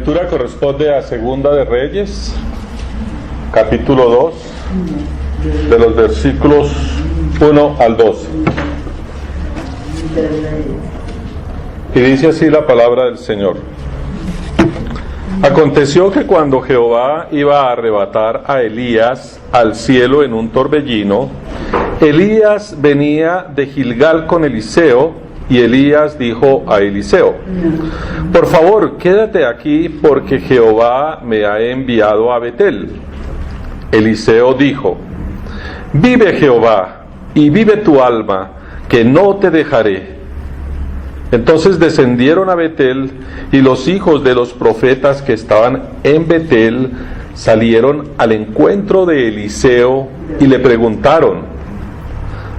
lectura corresponde a Segunda de Reyes, capítulo 2, de los versículos 1 al 12. Y dice así la palabra del Señor. Aconteció que cuando Jehová iba a arrebatar a Elías al cielo en un torbellino, Elías venía de Gilgal con Eliseo, y Elías dijo a Eliseo: por favor, quédate aquí, porque Jehová me ha enviado a Betel. Eliseo dijo: vive Jehová, y vive tu alma, que no te dejaré. Entonces descendieron a Betel, y los hijos de los profetas que estaban en Betel salieron al encuentro de Eliseo y le preguntaron: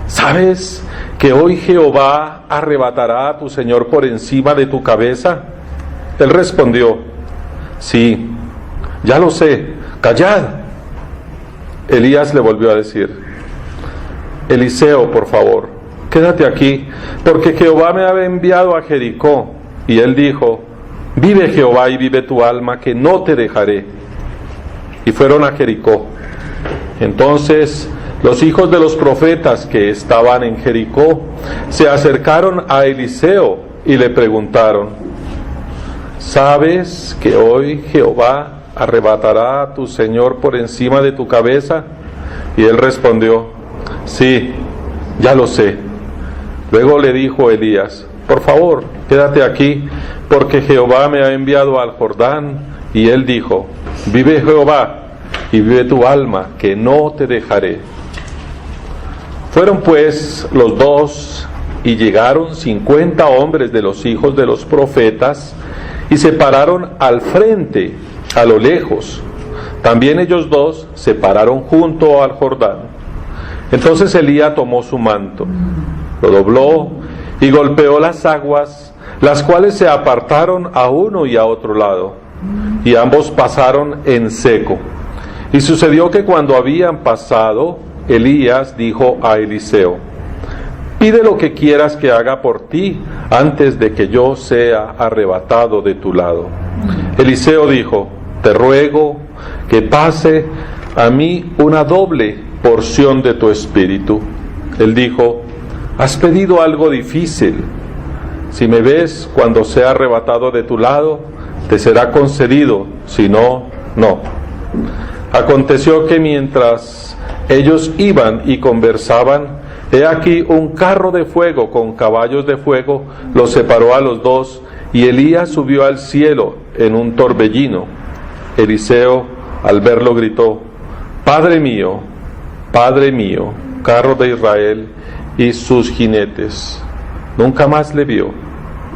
¿sabes que hoy Jehová arrebatará a tu señor por encima de tu cabeza? Él respondió: sí, ya lo sé, callad. Elías le volvió a decir: Eliseo, por favor, quédate aquí, porque Jehová me ha enviado a Jericó. Y él dijo: vive Jehová y vive tu alma, que no te dejaré. Y fueron a Jericó. Entonces los hijos de los profetas que estaban en Jericó se acercaron a Eliseo y le preguntaron: ¿sabes que hoy Jehová arrebatará a tu señor por encima de tu cabeza? Y él respondió: sí, ya lo sé. Luego le dijo Elías: por favor, quédate aquí, porque Jehová me ha enviado al Jordán. Y él dijo: vive Jehová y vive tu alma, que no te dejaré. Fueron pues los dos, y llegaron 50 hombres de los hijos de los profetas, y se pararon al frente, a lo lejos. También ellos dos se pararon junto al Jordán. Entonces Elías tomó su manto, lo dobló y golpeó las aguas, las cuales se apartaron a uno y a otro lado, y ambos pasaron en seco. Y sucedió que cuando habían pasado, Elías dijo a Eliseo: pide lo que quieras que haga por ti antes de que yo sea arrebatado de tu lado. Eliseo dijo: te ruego que pase a mí una doble porción de tu espíritu. Él dijo: has pedido algo difícil. Si me ves cuando sea arrebatado de tu lado, te será concedido; si no, no. Aconteció que mientras ellos iban y conversaban, he aquí un carro de fuego con caballos de fuego los separó a los dos, y Elías subió al cielo en un torbellino. Eliseo, al verlo, gritó: Padre mío, carro de Israel y sus jinetes. Nunca más le vio,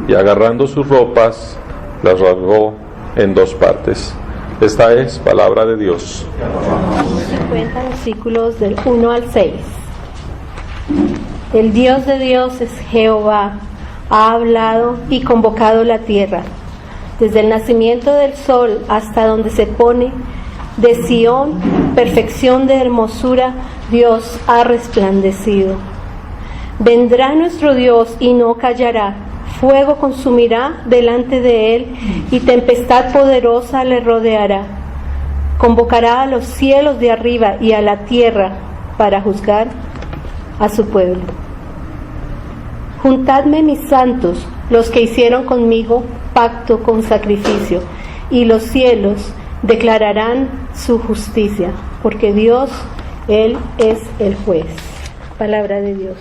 y agarrando sus ropas, las rasgó en dos partes. Esta es palabra de Dios. 50 versículos del 1 al 6. El Dios de dioses, Jehová, ha hablado y convocado la tierra. Desde el nacimiento del sol hasta donde se pone, de Sión, perfección de hermosura, Dios ha resplandecido. Vendrá nuestro Dios y no callará. Fuego consumirá delante de él, y tempestad poderosa le rodeará. Convocará a los cielos de arriba y a la tierra para juzgar a su pueblo. Juntadme mis santos, los que hicieron conmigo pacto con sacrificio, y los cielos declararán su justicia, porque Dios, Él es el juez. Palabra de Dios.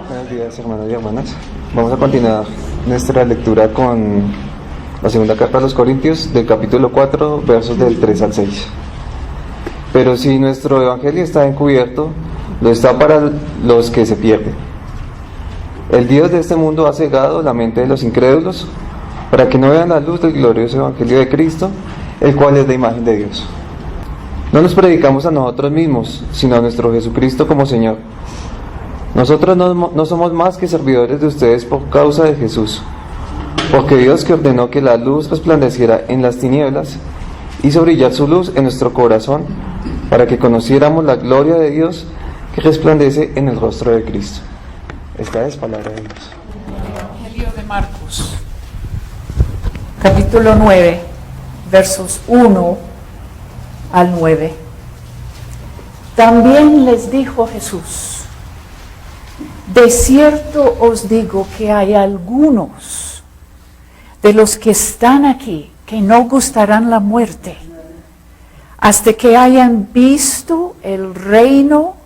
Buenos días, hermanos y hermanas. Vamos a continuar nuestra lectura con la segunda carta a los Corintios, del capítulo 4, versos del 3 al 6. Pero si nuestro evangelio está encubierto, lo está para los que se pierden. El Dios de este mundo ha cegado la mente de los incrédulos, para que no vean la luz del glorioso evangelio de Cristo, el cual es la imagen de Dios. No nos predicamos a nosotros mismos, sino a nuestro Jesucristo como Señor. Nosotros no somos más que servidores de ustedes por causa de Jesús, porque Dios, que ordenó que la luz resplandeciera en las tinieblas, hizo brillar su luz en nuestro corazón, para que conociéramos la gloria de Dios que resplandece en el rostro de Cristo. Esta es palabra de Dios. Evangelio de Marcos, capítulo 9, versos 1 al 9. También les dijo Jesús: de cierto os digo que hay algunos de los que están aquí que no gustarán la muerte hasta que hayan visto el reino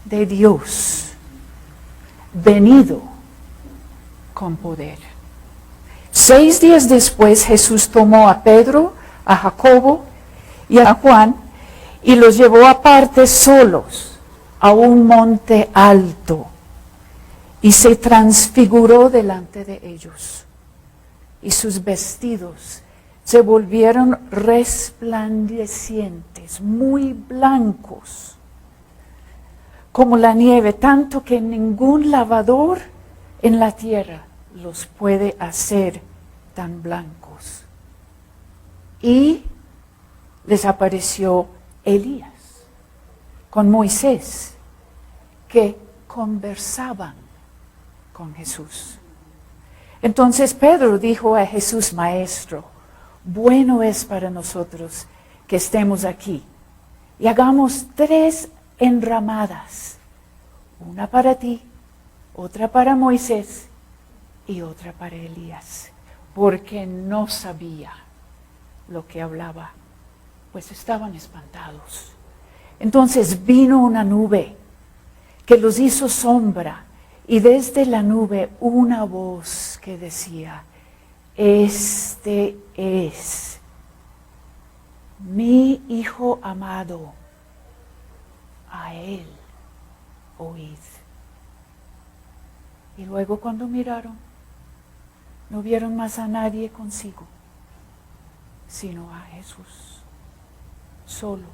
de Dios venido con poder. 6 días después Jesús tomó a Pedro, a Jacobo y a Juan y los llevó aparte solos a un monte alto y se transfiguró delante de ellos. Y sus vestidos se volvieron resplandecientes, muy blancos, como la nieve, tanto que ningún lavador en la tierra los puede hacer tan blancos. Y les apareció Elías con Moisés, que conversaban con Jesús. Entonces Pedro dijo a Jesús: Maestro, bueno es para nosotros que estemos aquí y hagamos 3 enramadas, una para ti, otra para Moisés y otra para Elías, porque no sabía lo que hablaba, pues estaban espantados. Entonces vino una nube que los hizo sombra, y desde la nube una voz que decía: este es mi Hijo amado, a él oíd. Y luego cuando miraron, no vieron más a nadie consigo, sino a Jesús, solo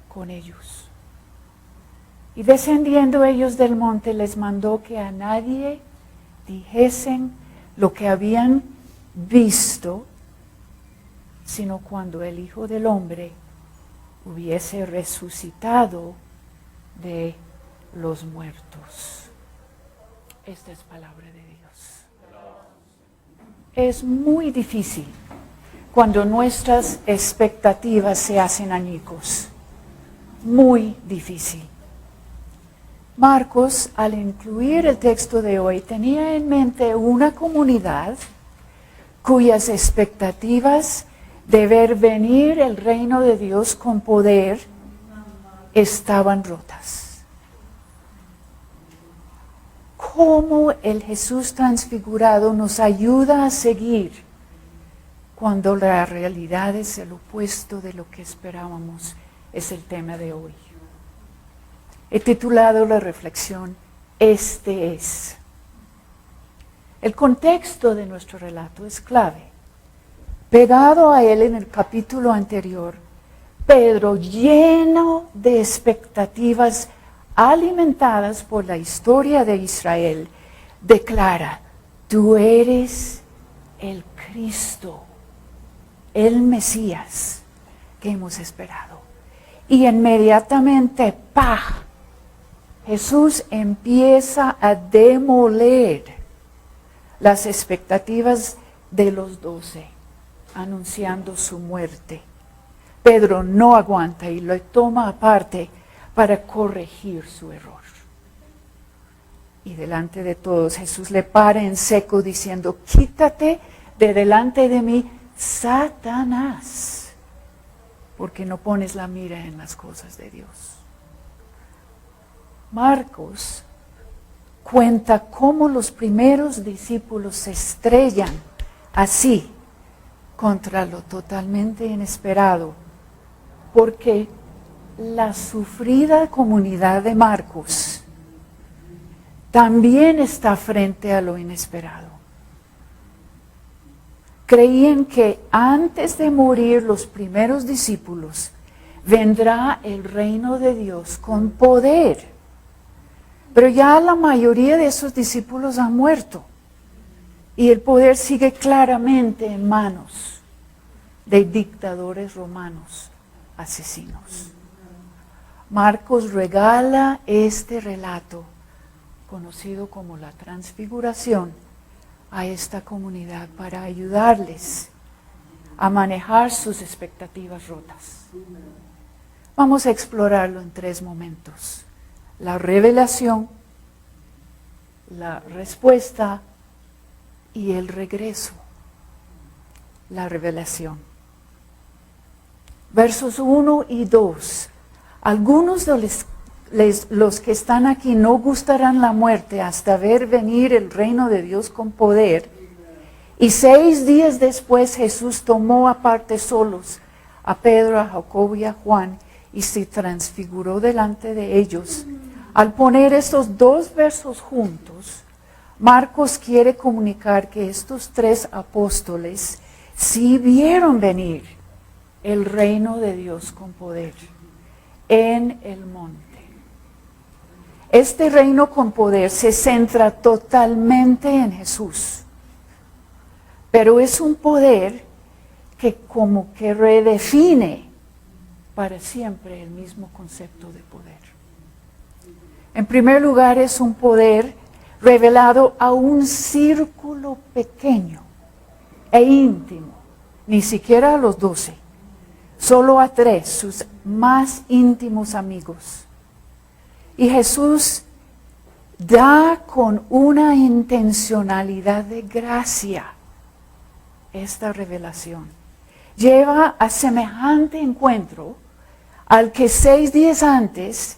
con ellos. Y descendiendo ellos del monte, les mandó que a nadie dijesen lo que habían visto, sino cuando el Hijo del Hombre hubiese resucitado de los muertos. Esta es palabra de Dios. Es muy difícil cuando nuestras expectativas se hacen añicos. Muy difícil. Marcos, al incluir el texto de hoy, tenía en mente una comunidad cuyas expectativas de ver venir el reino de Dios con poder estaban rotas. ¿Cómo el Jesús transfigurado nos ayuda a seguir cuando la realidad es el opuesto de lo que esperábamos? Es el tema de hoy. He titulado la reflexión: Este es. El contexto de nuestro relato es clave. Pegado a él en el capítulo anterior, Pedro, lleno de expectativas alimentadas por la historia de Israel, declara: tú eres el Cristo, el Mesías que hemos esperado. Y inmediatamente, ¡pah!, Jesús empieza a demoler las expectativas de los 12, anunciando su muerte. Pedro no aguanta y lo toma aparte para corregir su error. Y delante de todos Jesús le para en seco diciendo: quítate de delante de mí, Satanás, porque no pones la mira en las cosas de Dios. Marcos cuenta cómo los primeros discípulos se estrellan así contra lo totalmente inesperado, porque la sufrida comunidad de Marcos también está frente a lo inesperado. Creían que antes de morir los primeros discípulos vendrá el reino de Dios con poder. Pero ya la mayoría de esos discípulos han muerto y el poder sigue claramente en manos de dictadores romanos asesinos. Marcos regala este relato, conocido como la Transfiguración, a esta comunidad para ayudarles a manejar sus expectativas rotas. Vamos a explorarlo en 3 momentos: la revelación, la respuesta y el regreso. La revelación. Versos 1 y 2. Algunos de los que están aquí no gustarán la muerte hasta ver venir el reino de Dios con poder. Y 6 días después Jesús tomó aparte solos a Pedro, a Jacobo y a Juan y se transfiguró delante de ellos. Al poner estos 2 versos juntos, Marcos quiere comunicar que estos 3 apóstoles sí vieron venir el reino de Dios con poder en el monte. Este reino con poder se centra totalmente en Jesús, pero es un poder que como que redefine para siempre el mismo concepto de poder. En primer lugar, es un poder revelado a un círculo pequeño e íntimo, ni siquiera a los 12, solo a 3, sus más íntimos amigos. Y Jesús da con una intencionalidad de gracia esta revelación. Lleva a semejante encuentro al que 6 días antes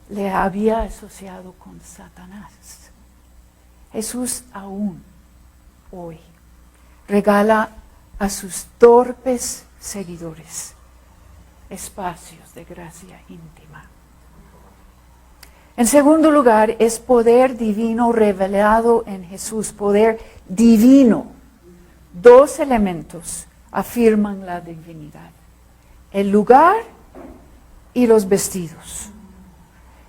le había asociado con Satanás. Jesús aún hoy regala a sus torpes seguidores espacios de gracia íntima. En segundo lugar, es poder divino revelado en Jesús, poder divino. 2 elementos afirman la divinidad: el lugar y los vestidos.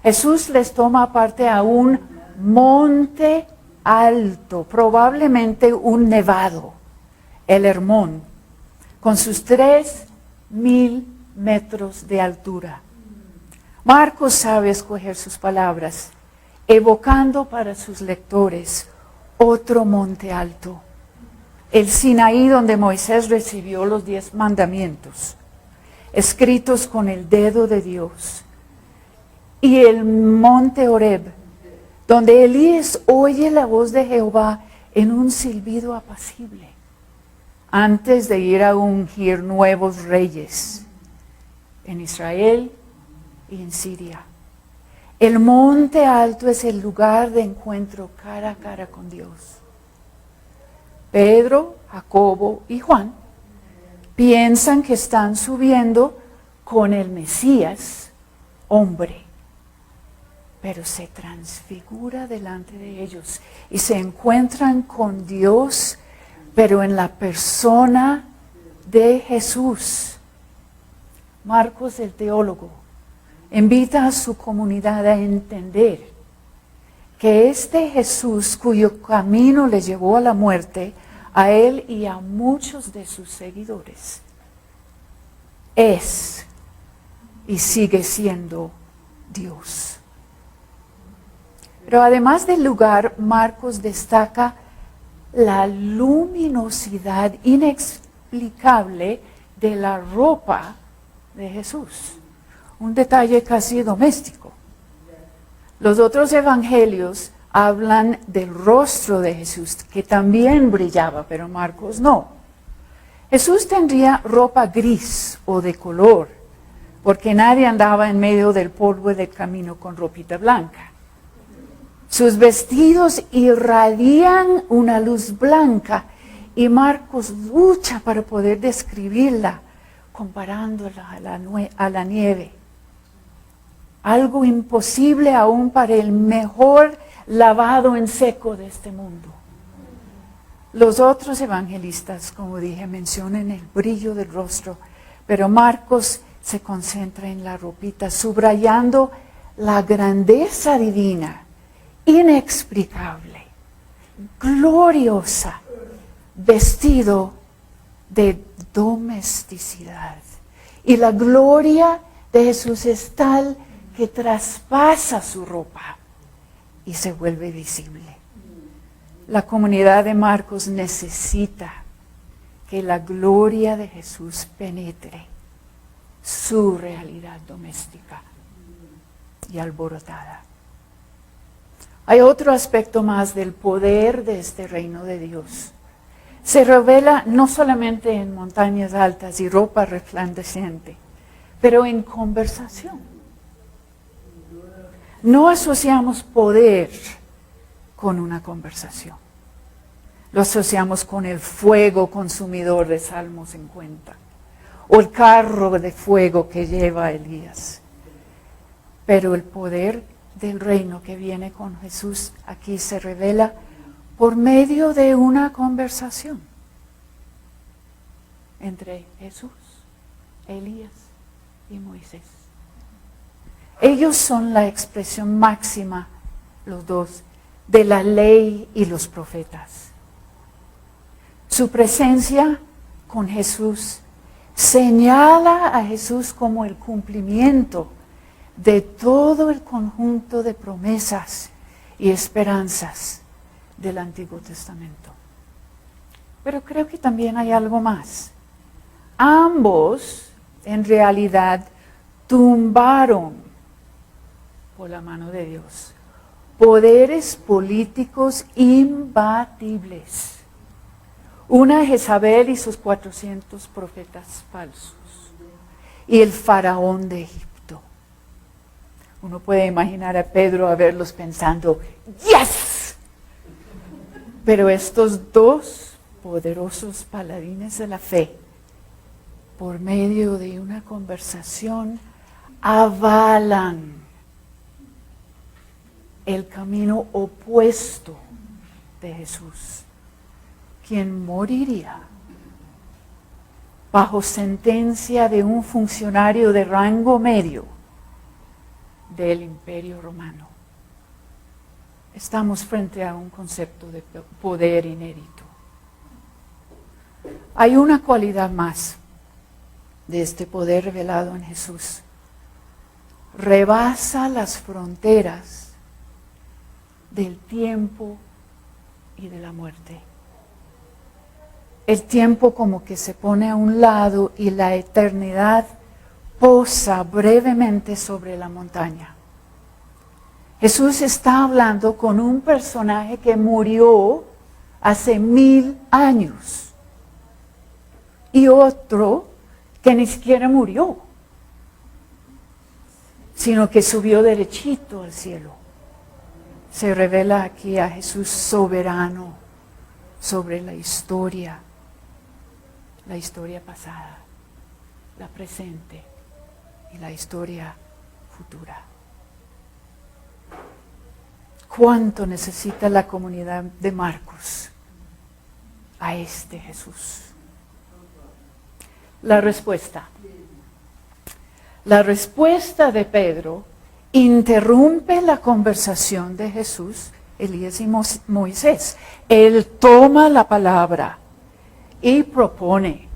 Jesús les toma aparte a un monte alto, probablemente un nevado, el Hermón, con sus 3,000 metros de altura. Marcos sabe escoger sus palabras, evocando para sus lectores otro monte alto, el Sinaí, donde Moisés recibió los 10 mandamientos, escritos con el dedo de Dios, y el monte Horeb, donde Elías oye la voz de Jehová en un silbido apacible, antes de ir a ungir nuevos reyes en Israel y en Siria. El monte alto es el lugar de encuentro cara a cara con Dios. Pedro, Jacobo y Juan piensan que están subiendo con el Mesías, hombre, pero se transfigura delante de ellos y se encuentran con Dios, pero en la persona de Jesús. Marcos, el teólogo, invita a su comunidad a entender que este Jesús, cuyo camino le llevó a la muerte, a él y a muchos de sus seguidores, es y sigue siendo Dios. Pero además del lugar, Marcos destaca la luminosidad inexplicable de la ropa de Jesús. Un detalle casi doméstico. Los otros evangelios hablan del rostro de Jesús, que también brillaba, pero Marcos no. Jesús tendría ropa gris o de color, porque nadie andaba en medio del polvo del camino con ropita blanca. Sus vestidos irradian una luz blanca y Marcos lucha para poder describirla, comparándola a la nieve. Algo imposible aún para el mejor lavado en seco de este mundo. Los otros evangelistas, como dije, mencionan el brillo del rostro, pero Marcos se concentra en la ropita, subrayando la grandeza divina, inexplicable, gloriosa, vestido de domesticidad. Y la gloria de Jesús es tal que traspasa su ropa y se vuelve visible. La comunidad de Marcos necesita que la gloria de Jesús penetre su realidad doméstica y alborotada. Hay otro aspecto más del poder de este reino de Dios. Se revela no solamente en montañas altas y ropa resplandeciente, pero en conversación. No asociamos poder con una conversación. Lo asociamos con el fuego consumidor de Salmo 50 o el carro de fuego que lleva Elías. Pero el poder del reino que viene con Jesús aquí se revela por medio de una conversación entre Jesús, Elías y Moisés. Ellos son la expresión máxima, los dos, de la ley y los profetas. Su presencia con Jesús señala a Jesús como el cumplimiento de todo el conjunto de promesas y esperanzas del Antiguo Testamento. Pero creo que también hay algo más. Ambos, en realidad, tumbaron por la mano de Dios poderes políticos imbatibles. Una Jezabel y sus 400 profetas falsos. Y el faraón de Egipto. Uno puede imaginar a Pedro a verlos pensando, ¡yes! Pero estos dos poderosos paladines de la fe, por medio de una conversación, avalan el camino opuesto de Jesús, quien moriría bajo sentencia de un funcionario de rango medio del Imperio Romano. Estamos frente a un concepto de poder inédito. Hay una cualidad más de este poder revelado en Jesús. Rebasa las fronteras del tiempo y de la muerte. El tiempo como que se pone a un lado y la eternidad posa brevemente sobre la montaña. Jesús está hablando con un personaje que murió hace 1000 años y otro que ni siquiera murió, sino que subió derechito al cielo. Se revela aquí a Jesús soberano sobre la historia pasada, la presente y la historia futura. ¿Cuánto necesita la comunidad de Marcos a este Jesús? La respuesta de Pedro interrumpe la conversación de Jesús, Elías y Moisés. Él toma la palabra y propone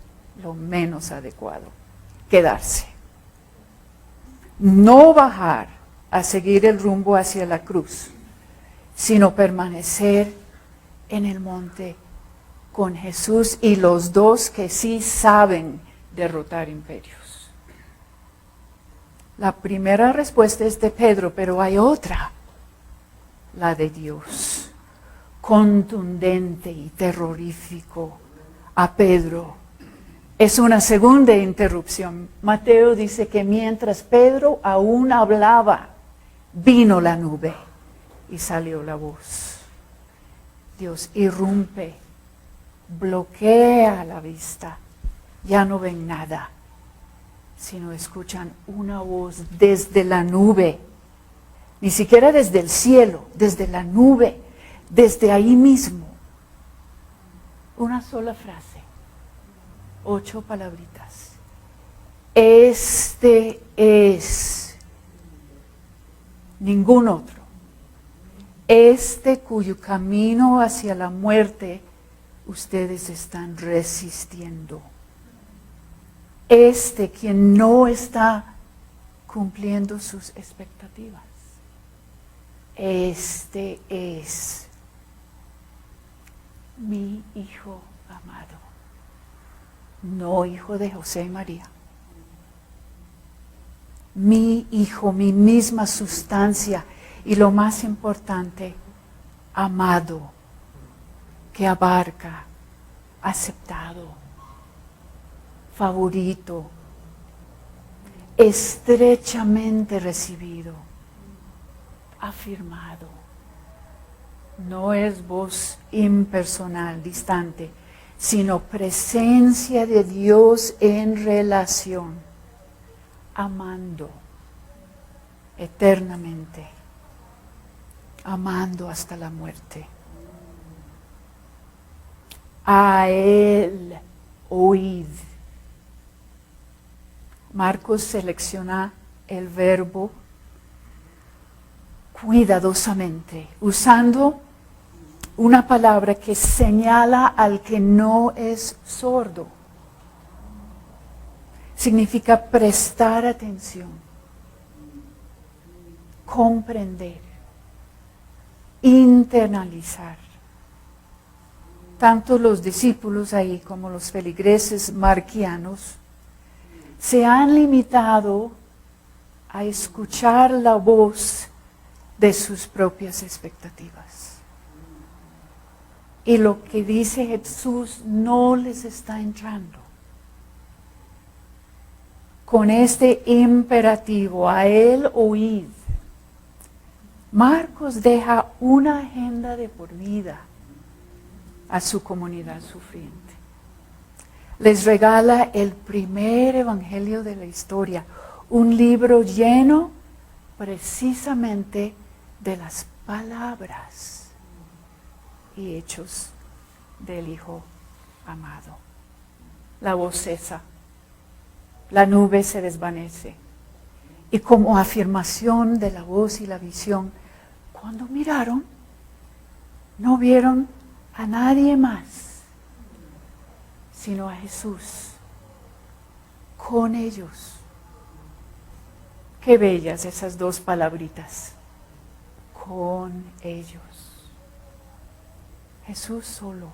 lo menos adecuado, quedarse. No bajar a seguir el rumbo hacia la cruz, sino permanecer en el monte con Jesús y los dos que sí saben derrotar imperios. La primera respuesta es de Pedro, pero hay otra, la de Dios, contundente y terrorífico a Pedro. Es una segunda interrupción. Mateo dice que mientras Pedro aún hablaba, vino la nube y salió la voz. Dios irrumpe, bloquea la vista, ya no ven nada, sino escuchan una voz desde la nube, ni siquiera desde el cielo, desde la nube, desde ahí mismo. Una sola frase, 8 palabritas. Este es, ningún otro, este cuyo camino hacia la muerte ustedes están resistiendo. Este quien no está cumpliendo sus expectativas. Este es mi Hijo amado, no hijo de José y María. Mi hijo, mi misma sustancia y lo más importante, amado, que abarca, aceptado, favorito, estrechamente recibido, afirmado. No es voz impersonal, distante, sino presencia de Dios en relación, amando eternamente, amando hasta la muerte. A Él oíd. Marcos selecciona el verbo cuidadosamente, usando una palabra que señala al que no es sordo. Significa prestar atención, comprender, internalizar. Tanto los discípulos ahí como los feligreses marquianos se han limitado a escuchar la voz de sus propias expectativas. Y lo que dice Jesús no les está entrando. Con este imperativo, a Él oíd, Marcos deja una agenda de por vida a su comunidad sufriente. Les regala el primer evangelio de la historia, un libro lleno precisamente de las palabras y hechos del Hijo amado. La voz cesa, la nube se desvanece y como afirmación de la voz y la visión, cuando miraron, no vieron a nadie más, sino a Jesús con ellos. Qué bellas esas dos palabritas, con ellos. Jesús solo,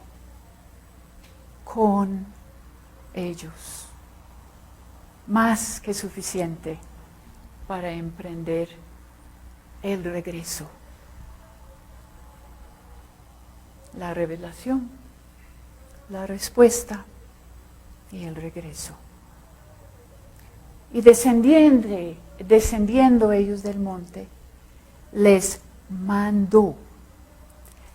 con ellos. Más que suficiente para emprender el regreso. La revelación, la respuesta y el regreso. Y descendiendo ellos del monte, les mandó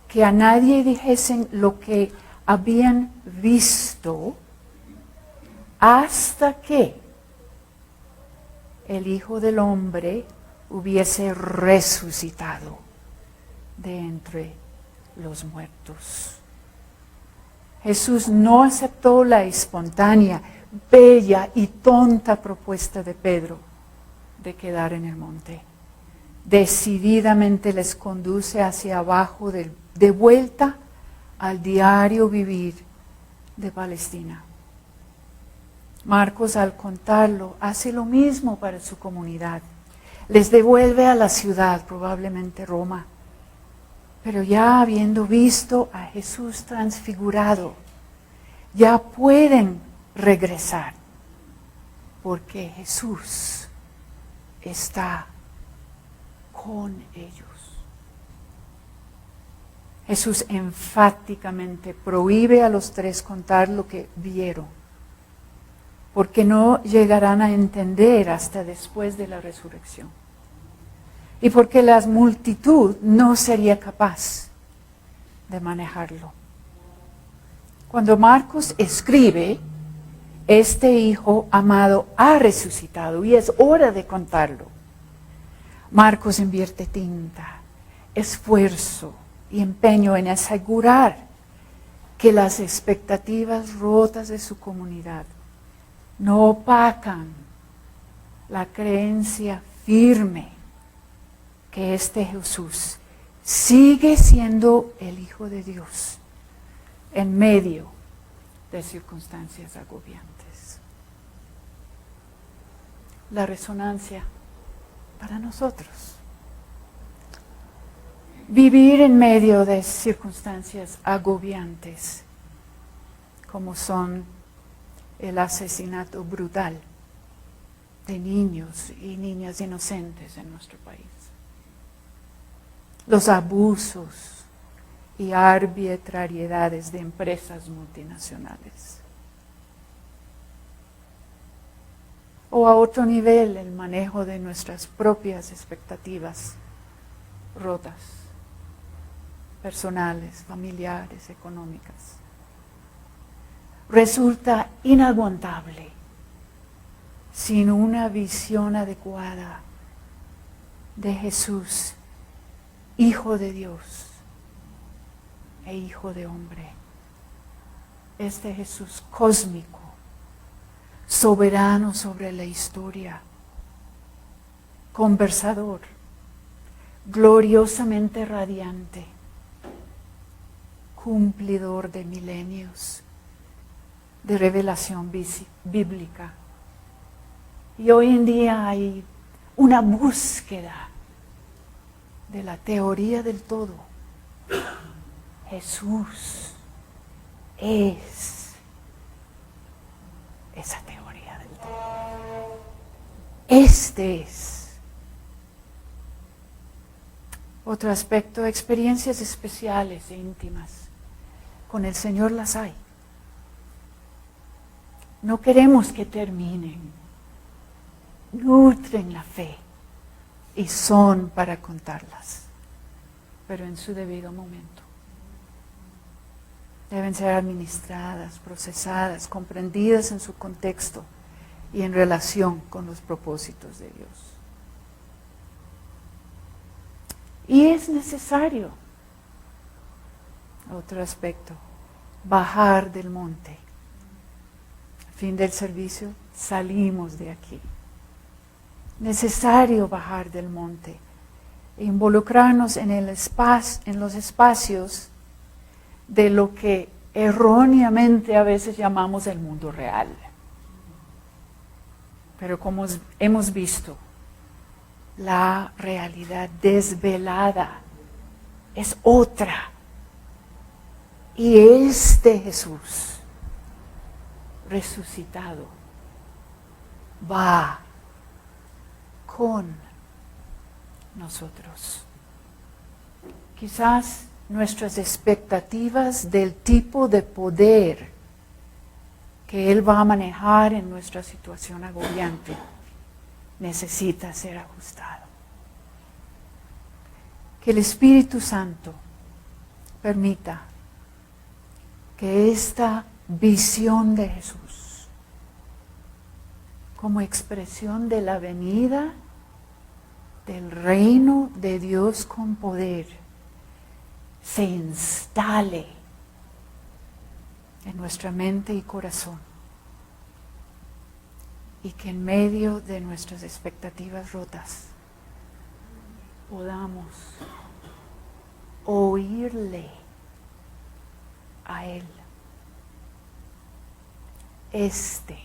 que a nadie dijesen lo que habían visto hasta que el Hijo del Hombre hubiese resucitado de entre los muertos. Jesús no aceptó la espontánea, bella y tonta propuesta de Pedro de quedar en el monte. Decididamente les conduce hacia abajo de vuelta al diario vivir de Palestina. Marcos, al contarlo, hace lo mismo para su comunidad. Les devuelve a la ciudad, probablemente Roma, pero ya habiendo visto a Jesús transfigurado, ya pueden regresar, porque Jesús está con ellos. Jesús enfáticamente prohíbe a los tres contar lo que vieron, porque no llegarán a entender hasta después de la resurrección. Y porque la multitud no sería capaz de manejarlo. Cuando Marcos escribe, este Hijo amado ha resucitado y es hora de contarlo. Marcos invierte tinta, esfuerzo y empeño en asegurar que las expectativas rotas de su comunidad no opacan la creencia firme que este Jesús sigue siendo el Hijo de Dios en medio de circunstancias agobiantes. La resonancia para nosotros. Vivir en medio de circunstancias agobiantes, como son el asesinato brutal de niños y niñas inocentes en nuestro país. Los abusos y arbitrariedades de empresas multinacionales. O a otro nivel, el manejo de nuestras propias expectativas rotas, personales, familiares, económicas. Resulta inaguantable sin una visión adecuada de Jesús, Hijo de Dios e Hijo de hombre. Este Jesús cósmico, soberano sobre la historia, conversador, gloriosamente radiante, cumplidor de milenios de revelación bíblica. Y hoy en día hay una búsqueda de la teoría del todo. Jesús es esa teoría del todo. Este es. Otro aspecto, experiencias especiales e íntimas. Con el Señor las hay. No queremos que terminen. Nutren la fe y son para contarlas, pero en su debido momento. Deben ser administradas, procesadas, comprendidas en su contexto y en relación con los propósitos de Dios. Y es necesario, otro aspecto, bajar del monte. Al fin del servicio, salimos de aquí. Necesario bajar del monte e involucrarnos en los espacios de lo que erróneamente a veces llamamos el mundo real. Pero como hemos visto, la realidad desvelada es otra. Y este Jesús resucitado va con nosotros. Quizás nuestras expectativas del tipo de poder que Él va a manejar en nuestra situación agobiante necesita ser ajustado. Que el Espíritu Santo permita que esta visión de Jesús, como expresión de la venida del reino de Dios con poder, se instale en nuestra mente y corazón, y que en medio de nuestras expectativas rotas podamos oírle a Él. Este